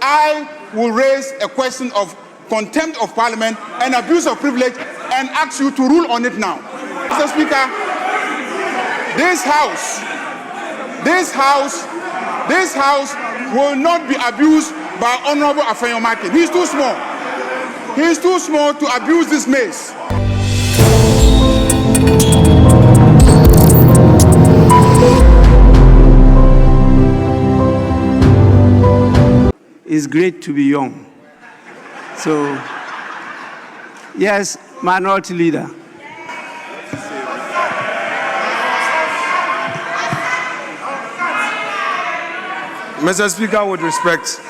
I will raise a question of contempt of parliament and abuse of privilege and ask you to rule on it now. Mr. Speaker, this house will not be abused by Honorable Afenyo Markins. He's too small. He's too small to abuse this mace. It's great to be young. So, yes, Minority Leader. Mr. Speaker, with respect,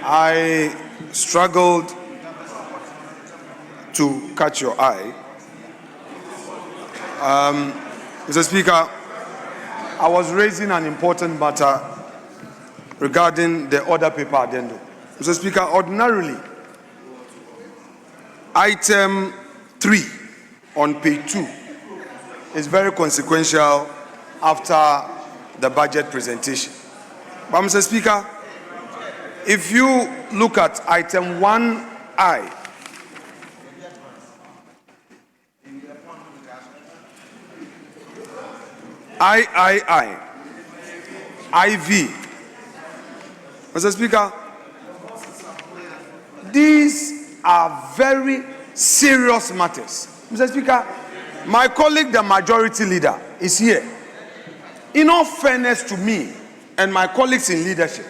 I struggled to catch your eye. Mr. Speaker, I was raising an important matter regarding the order paper addendum. Mr. Speaker, ordinarily, item 3 on page 2 is very consequential after the budget presentation. But Mr. Speaker, if you look at item 1I, IV. Mr. Speaker, these are very serious matters. Mr. Speaker, my colleague, the majority leader, is here. In all fairness to me and my colleagues in leadership,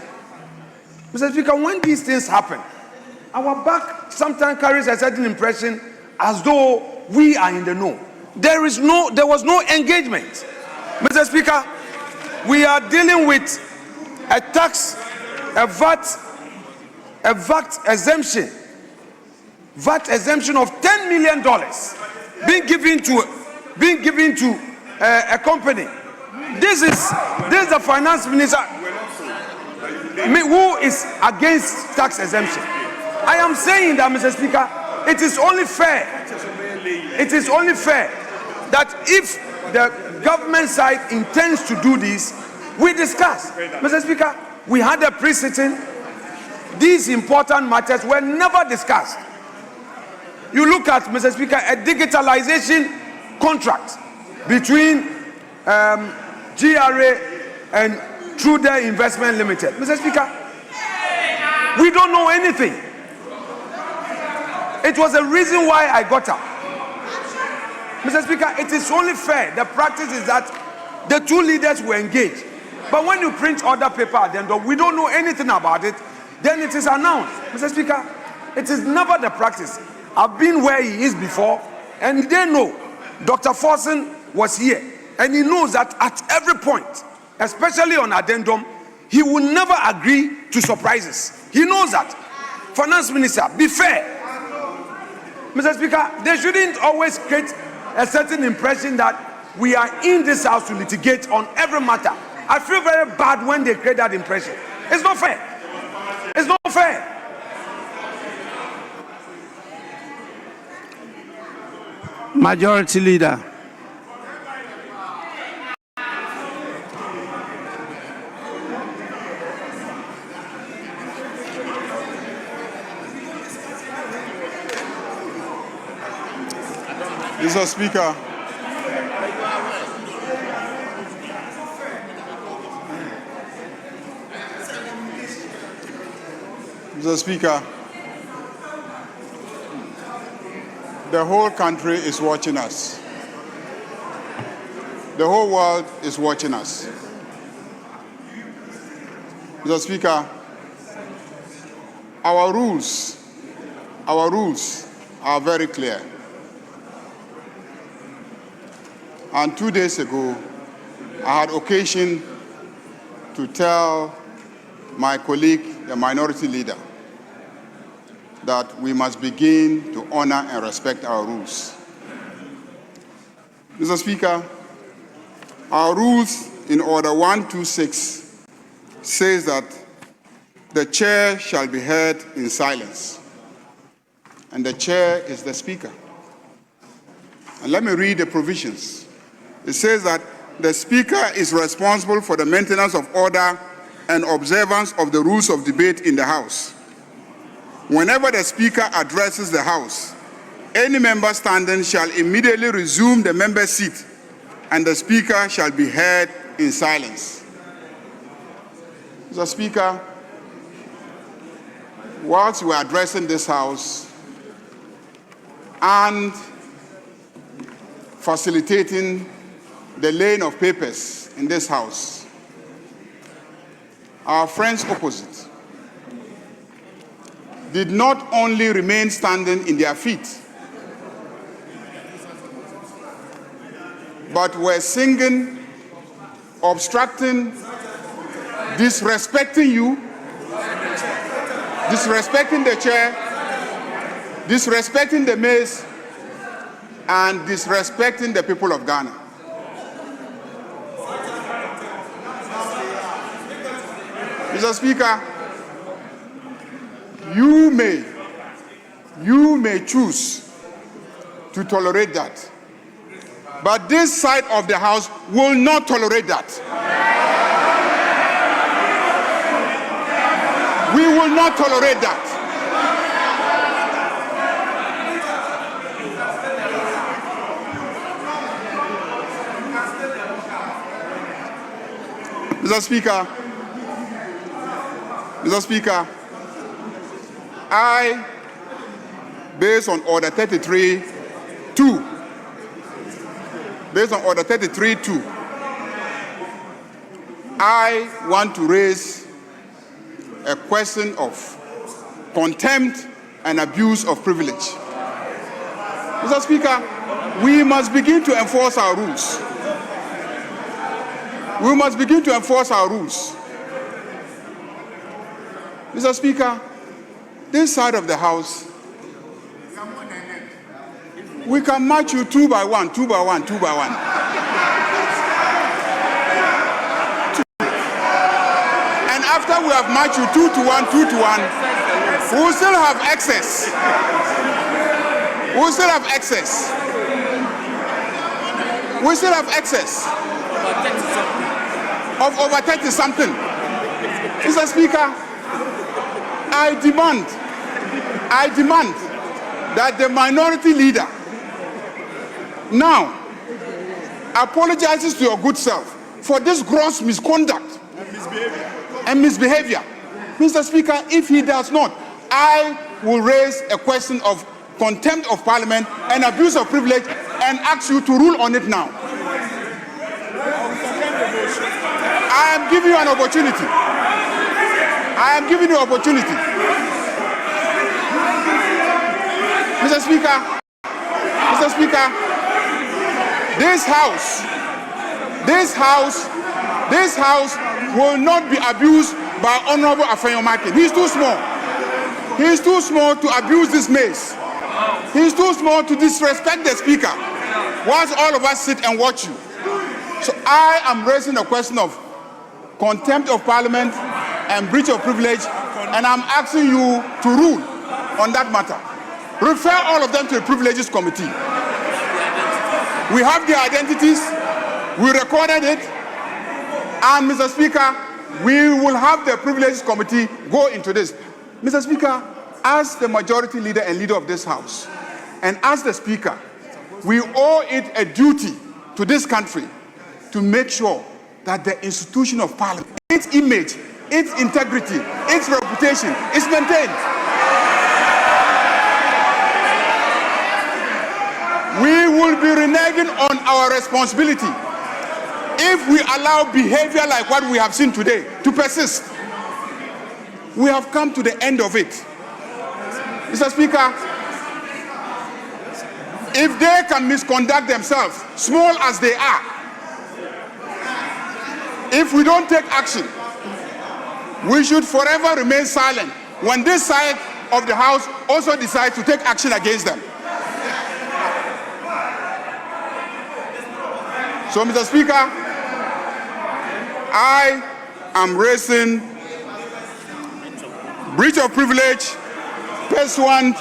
Mr. Speaker, when these things happen, our back sometimes carries a certain impression as though we are in the know. There was no engagement. Mr. Speaker, we are dealing with a tax, a VAT exemption of $10 million being given to a company. This is the finance minister who is against tax exemption. I am saying that, Mr. Speaker, it is only fair that if the government side intends to do this, we discuss. Mr. Speaker, we had a pre-sitting. These important matters were never discussed. You look at, Mr. Speaker, a digitalization contract between GRA and Trudeau Investment Limited. Mr. Speaker, we don't know anything. It was a reason why I got up. Mr. Speaker, it is only fair. The practice is that the two leaders were engaged. But when you print order paper at the end of, we don't know anything about it, then it is announced. Mr. Speaker, it is never the practice. I've been where he is before, and they know. Dr. Forson was here, and he knows that at every point, especially on addendum, he will never agree to surprises. He knows that. Finance Minister, be fair. Mr. Speaker, they shouldn't always create a certain impression that we are in this house to litigate on every matter. I feel very bad when they create that impression. It's not fair. It's not fair. Majority Leader. Mr. Speaker, the whole country is watching us. The whole world is watching us. Mr. Speaker, our rules are very clear. And 2 days ago, I had occasion to tell my colleague, the minority leader, that we must begin to honor and respect our rules. Mr. Speaker, our rules in Order 126 says that the chair shall be heard in silence, and the chair is the speaker. And let me read the provisions. It says that the Speaker is responsible for the maintenance of order and observance of the rules of debate in the House. Whenever the Speaker addresses the House, any member standing shall immediately resume the member's seat, and the Speaker shall be heard in silence. Mr. Speaker, whilst we are addressing this House and facilitating the laying of papers in this House, our friends opposite did not only remain standing in their feet, but were singing, obstructing, disrespecting you, disrespecting the chair, disrespecting the maize, and disrespecting the people of Ghana. Mr. Speaker, you may choose to tolerate that, but this side of the House will not tolerate that. We will not tolerate that. Mr. Speaker, I, based on Order 33.2, I want to raise a question of contempt and abuse of privilege. Mr. Speaker, we must begin to enforce our rules. We must begin to enforce our rules. Mr. Speaker, this side of the House, we can march you two by one. And after we have marched you 2 to 1, we will still have excess. We will still have excess. We still have excess of over 30 something. Mr. Speaker, I demand that the minority leader now apologizes to your good self for this gross misconduct and misbehavior. Mr. Speaker, if he does not, I will raise a question of contempt of Parliament and abuse of privilege and ask you to rule on it now. I am giving you an opportunity. Mr. Speaker, this house will not be abused by Honorable Afenyo Markins. He's too small. He's too small to abuse this mace. He's too small to disrespect the Speaker whilst all of us sit and watch you. So I am raising a question of contempt of Parliament and breach of privilege, and I'm asking you to rule on that matter. Refer all of them to the Privileges Committee. We have their identities, we recorded it, and Mr. Speaker, we will have the Privileges Committee go into this. Mr. Speaker, as the majority leader and leader of this House, and as the Speaker, we owe it a duty to this country to make sure that the institution of Parliament, its image, its integrity, its reputation is maintained. We will be reneging on our responsibility if we allow behavior like what we have seen today to persist. We have come to the end of it. Mr. Speaker, if they can misconduct themselves, small as they are, if we don't take action, we should forever remain silent when this side of the House also decides to take action against them. So, Mr. Speaker, I am raising breach of privilege pursuant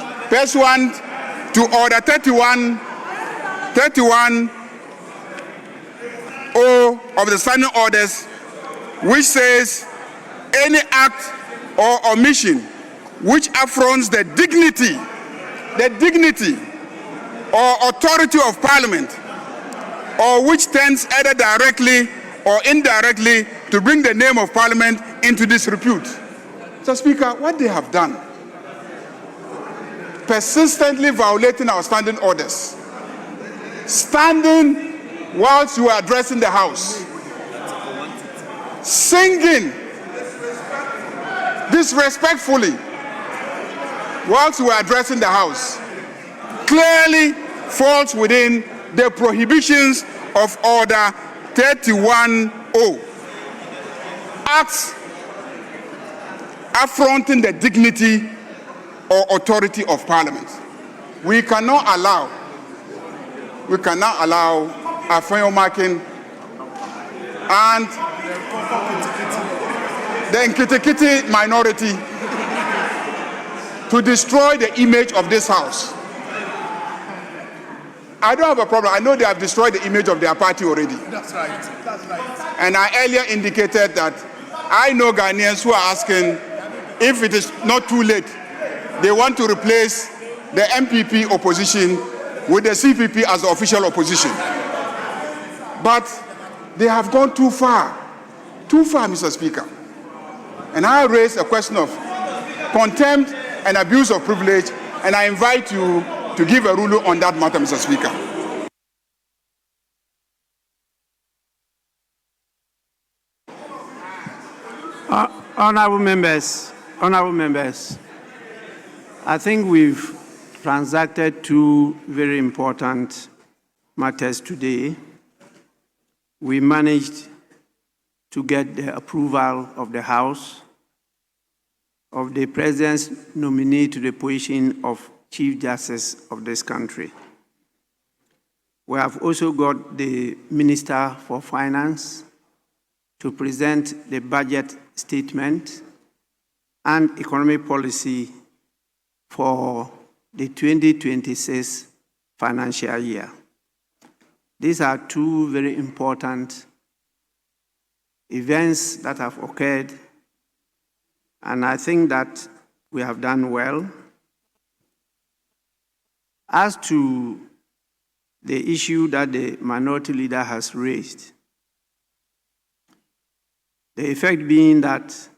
to Order 31.0 of the standing orders, which says any act or omission which affronts the dignity or authority of Parliament, or which tends either directly or indirectly to bring the name of Parliament into disrepute. Mr. Speaker, what they have done, persistently violating our standing orders, standing whilst you are addressing the House, singing disrespectfully whilst you are addressing the House, clearly falls within the prohibitions of Order 31-0. Acts affronting the dignity or authority of Parliament. We cannot allow Afenyo Markins and the Nkitikiti minority to destroy the image of this House. I don't have a problem. I know they have destroyed the image of their party already. That's right. And I earlier indicated that I know Ghanaians who are asking if it is not too late. They want to replace the MPP opposition with the CPP as the official opposition. But they have gone too far, Mr. Speaker. And I raised a question of contempt and abuse of privilege, and I invite you to give a ruling on that matter, Mr. Speaker. Honorable members, I think we've transacted two very important matters today. We managed to get the approval of the House of the President's nominee to the position of Chief Justice of this country. We have also got the Minister for Finance to present the budget statement and economic policy for the 2026 financial year. These are two very important events that have occurred, and I think that we have done well. As to the issue that the minority leader has raised, the effect being that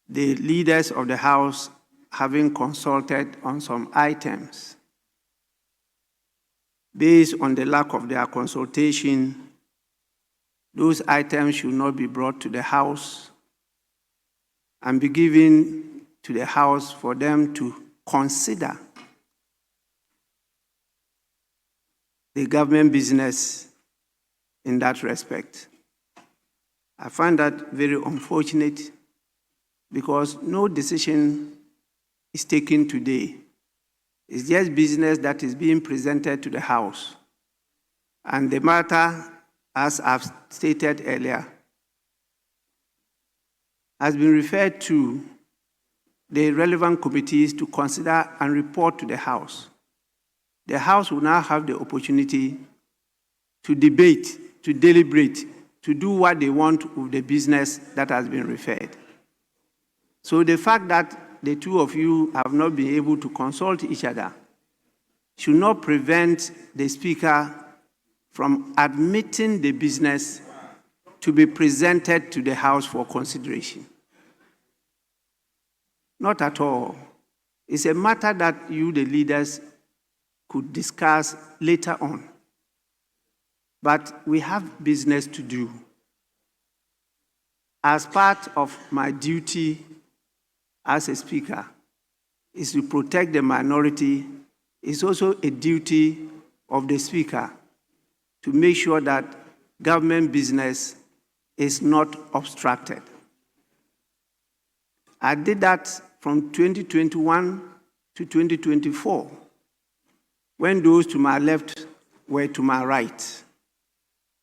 the leaders of the House, having consulted on some items, based on the lack of their consultation, those items should not be brought to the House and be given to the House for them to consider the government business in that respect. I find that very unfortunate because no decision is taken today. It's just business that is being presented to the House. And the matter, as I've stated earlier, has been referred to the relevant committees to consider and report to the House. The House will now have the opportunity to debate, to deliberate, to do what they want with the business that has been referred. So the fact that the two of you have not been able to consult each other should not prevent the Speaker from admitting the business to be presented to the House for consideration. Not at all. It's a matter that you, the leaders, could discuss later on. But we have business to do. As part of my duty as a Speaker is to protect the minority. It's also a duty of the Speaker to make sure that government business is not obstructed. I did that from 2021 to 2024, when those to my left were to my right.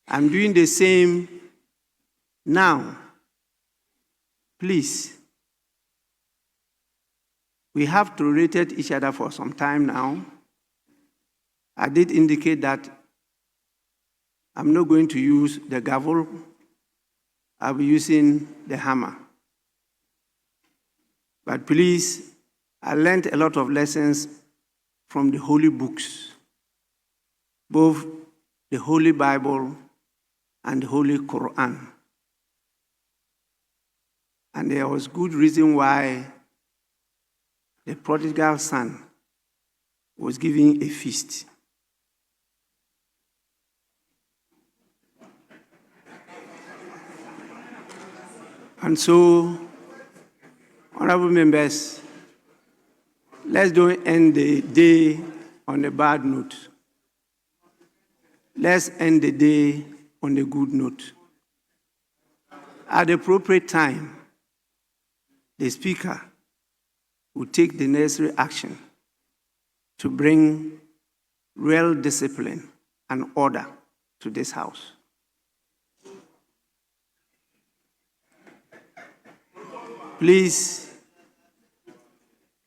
I'm doing the same now. Please. We have tolerated each other for some time now. I did indicate that I'm not going to use the gavel. I'll be using the hammer. But please, I learned a lot of lessons from the holy books, both the Holy Bible and the Holy Quran. And there was good reason why the prodigal son was giving a feast. And so, honorable members, let's don't end the day on a bad note. Let's end the day on a good note. At the appropriate time, the Speaker will take the necessary action to bring real discipline and order to this House. Please,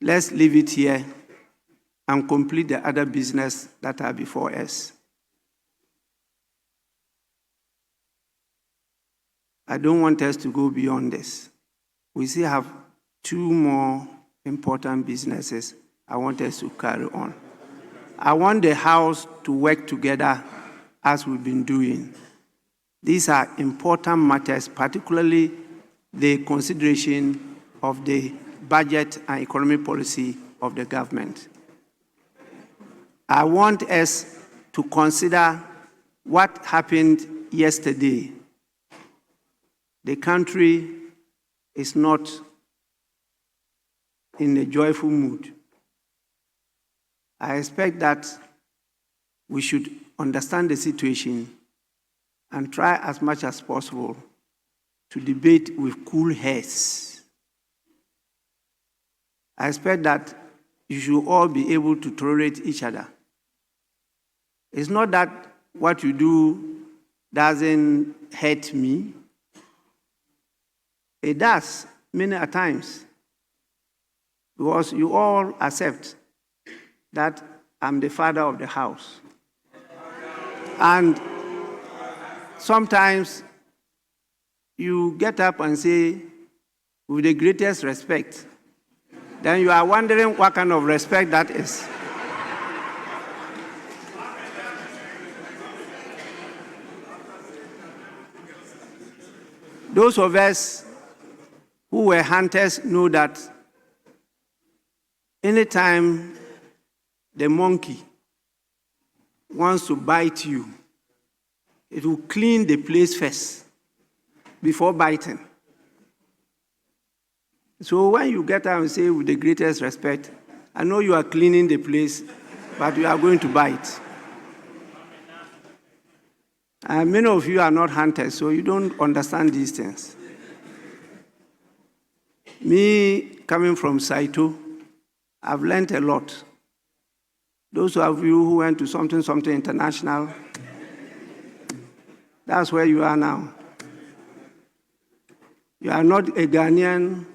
let's leave it here and complete the other business that are before us. I don't want us to go beyond this. We still have 2 more important businesses I want us to carry on. I want the House to work together as we've been doing. These are important matters, particularly the consideration of the budget and economic policy of the government. I want us to consider what happened yesterday. The country is not in a joyful mood. I expect that we should understand the situation and try as much as possible to debate with cool heads. I expect that you should all be able to tolerate each other. It's not that what you do doesn't hurt me. It does, many a times, because you all accept that I'm the father of the house. And sometimes you get up and say, with the greatest respect, then you are wondering what kind of respect that is. Those of us who were hunters know that anytime the monkey wants to bite you, it will clean the place first before biting. So when you get up and say with the greatest respect, I know you are cleaning the place, but you are going to bite. And many of you are not hunters, so you don't understand these things. Me, coming from Saito, I've learned a lot. Those of you who went to something international, that's where you are now. You are not a Ghanaian,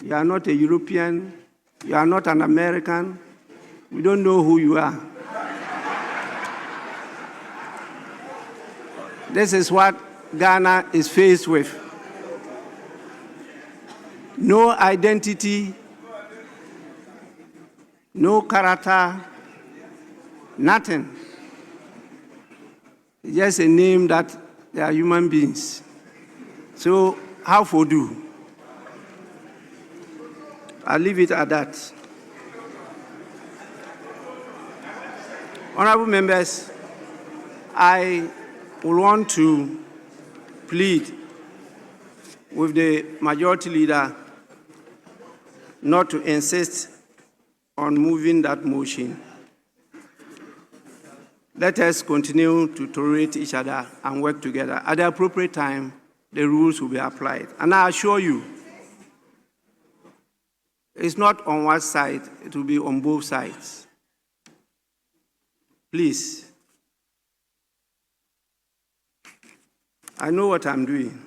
you are not a European, you are not an American. We don't know who you are. This is what Ghana is faced with. No identity, no character, nothing. It's just a name that they are human beings. So how for do? I'll leave it at that. Honorable members, I will want to plead with the majority leader not to insist on moving that motion. Let us continue to tolerate each other and work together. At the appropriate time, the rules will be applied. And I assure you, it's not on one side, it will be on both sides. Please. I know what I'm doing.